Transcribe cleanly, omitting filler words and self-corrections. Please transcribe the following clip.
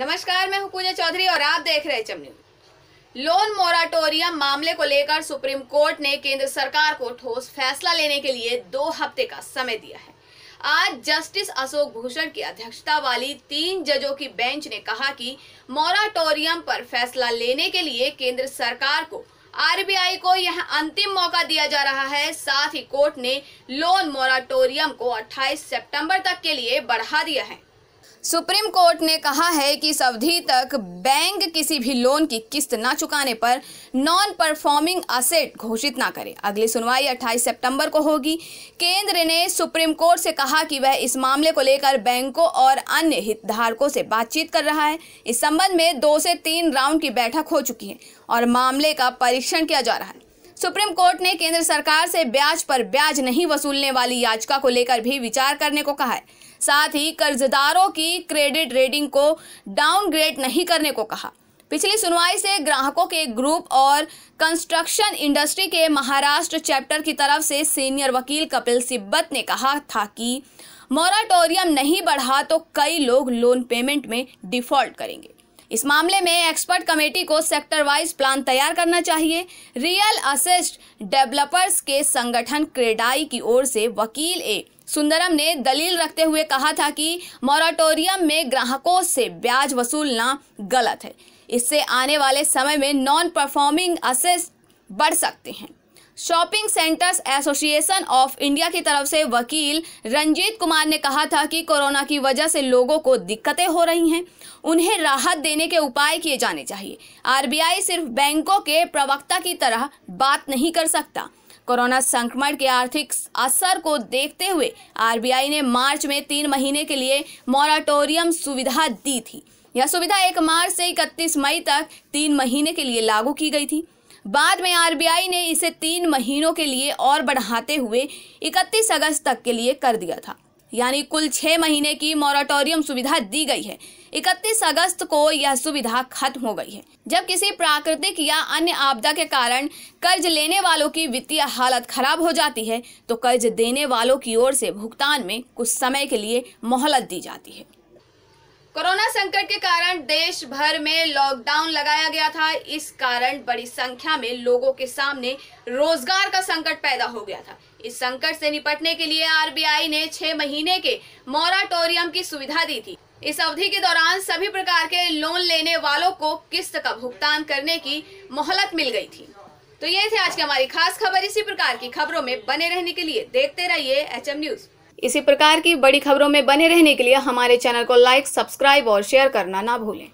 नमस्कार, मैं हूं पूजा चौधरी और आप देख रहे हैं एचएम न्यूज। लोन मोराटोरियम मामले को लेकर सुप्रीम कोर्ट ने केंद्र सरकार को ठोस फैसला लेने के लिए 2 हफ्ते का समय दिया है। आज जस्टिस अशोक भूषण की अध्यक्षता वाली 3 जजों की बेंच ने कहा कि मोराटोरियम पर फैसला लेने के लिए केंद्र सरकार को आरबीआई को यह अंतिम मौका दिया जा रहा है। साथ ही कोर्ट ने लोन मोराटोरियम को 28 सितंबर तक के लिए बढ़ा दिया है। सुप्रीम कोर्ट ने कहा है कि इस अवधि तक बैंक किसी भी लोन की किस्त न चुकाने पर नॉन परफॉर्मिंग असेट घोषित न करे। अगली सुनवाई 28 सितंबर को होगी। केंद्र ने सुप्रीम कोर्ट से कहा कि वह इस मामले को लेकर बैंकों और अन्य हितधारकों से बातचीत कर रहा है। इस संबंध में 2 से 3 राउंड की बैठक हो चुकी है और मामले का परीक्षण किया जा रहा है। सुप्रीम कोर्ट ने केंद्र सरकार से ब्याज पर ब्याज नहीं वसूलने वाली याचिका को लेकर भी विचार करने को कहा है। साथ ही कर्जदारों की क्रेडिट रेटिंग को डाउनग्रेड नहीं करने को कहा। पिछली सुनवाई से ग्राहकों के ग्रुप और कंस्ट्रक्शन इंडस्ट्री के महाराष्ट्र चैप्टर की तरफ से सीनियर वकील कपिल सिब्बत ने कहा था कि मोराटोरियम नहीं बढ़ा तो कई लोग लोन पेमेंट में डिफॉल्ट करेंगे। इस मामले में एक्सपर्ट कमेटी को सेक्टर वाइज प्लान तैयार करना चाहिए। रियल असेस्ट डेवलपर्स के संगठन क्रेडाई की ओर से वकील ए सुंदरम ने दलील रखते हुए कहा था कि मोराटोरियम में ग्राहकों से ब्याज वसूलना गलत है। इससे आने वाले समय में नॉन परफॉर्मिंग असेट्स बढ़ सकते हैं। Shopping centres association of India की तरफ से वकील रंजीत कुमार ने कहा था कि कोरोना की वजह से लोगों को दिक्कतें हो रही हैं, उन्हें राहत देने के उपाय किए जाने चाहिए। आरबीआई सिर्फ बैंकों के प्रवक्ता की तरह बात नहीं कर सकता। कोरोना संक्रमण के आर्थिक असर को देखते हुए आरबीआई ने मार्च में 3 महीने के लिए मोराटोरियम सुविधा दी थी। यह सुविधा 1 मार्च से 31 मई तक 3 महीने के लिए लागू की गई थी। बाद में आरबीआई ने इसे 3 महीनों के लिए और बढ़ाते हुए 31 अगस्त तक के लिए कर दिया था, यानी कुल 6 महीने की मोराटोरियम सुविधा दी गई है। 31 अगस्त को यह सुविधा खत्म हो गई है। जब किसी प्राकृतिक या अन्य आपदा के कारण कर्ज लेने वालों की वित्तीय हालत खराब हो जाती है तो कर्ज देने वालों की ओर से भुगतान में कुछ समय के लिए मोहलत दी जाती है। कोरोना संकट के कारण देश भर में लॉकडाउन लगाया गया था। इस कारण बड़ी संख्या में लोगों के सामने रोजगार का संकट पैदा हो गया था। इस संकट से निपटने के लिए आरबीआई ने 6 महीने के मोराटोरियम की सुविधा दी थी। इस अवधि के दौरान सभी प्रकार के लोन लेने वालों को किस्त का भुगतान करने की मोहलत मिल गई थी। तो ये थे आज की हमारी खास खबर। इसी प्रकार की खबरों में बने रहने के लिए देखते रहिए एचएम न्यूज। इसी प्रकार की बड़ी खबरों में बने रहने के लिए हमारे चैनल को लाइक, सब्सक्राइब और शेयर करना ना भूलें।